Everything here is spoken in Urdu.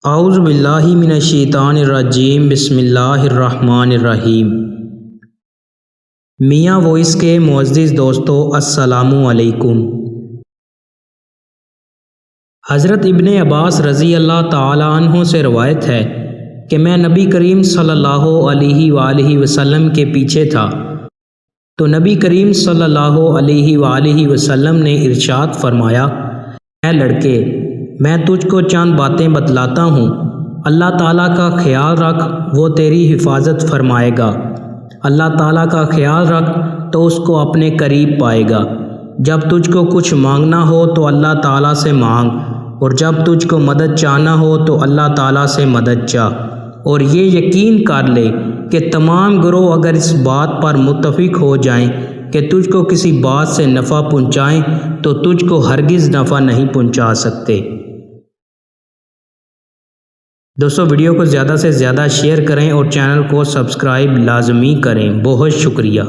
اعوذ باللہ من الشیطان الرجیم، بسم اللہ الرحمن الرحیم۔ میاں وائس کے معزز دوستو، السلام علیکم۔ حضرت ابن عباس رضی اللہ تعالی عنہ سے روایت ہے کہ میں نبی کریم صلی اللہ علیہ وآلہ وسلم کے پیچھے تھا تو نبی کریم صلی اللہ علیہ وآلہ وسلم نے ارشاد فرمایا، اے لڑکے، میں تجھ کو چند باتیں بتلاتا ہوں، اللہ تعالیٰ کا خیال رکھ، وہ تیری حفاظت فرمائے گا۔ اللہ تعالیٰ کا خیال رکھ تو اس کو اپنے قریب پائے گا۔ جب تجھ کو کچھ مانگنا ہو تو اللہ تعالیٰ سے مانگ، اور جب تجھ کو مدد چاہنا ہو تو اللہ تعالیٰ سے مدد چاہ، اور یہ یقین کر لے کہ تمام گروہ اگر اس بات پر متفق ہو جائیں کہ تجھ کو کسی بات سے نفع پہنچائیں تو تجھ کو ہرگز نفع نہیں پہنچا سکتے۔ دوستو، ویڈیو کو زیادہ سے زیادہ شیئر کریں اور چینل کو سبسکرائب لازمی کریں۔ بہت شکریہ۔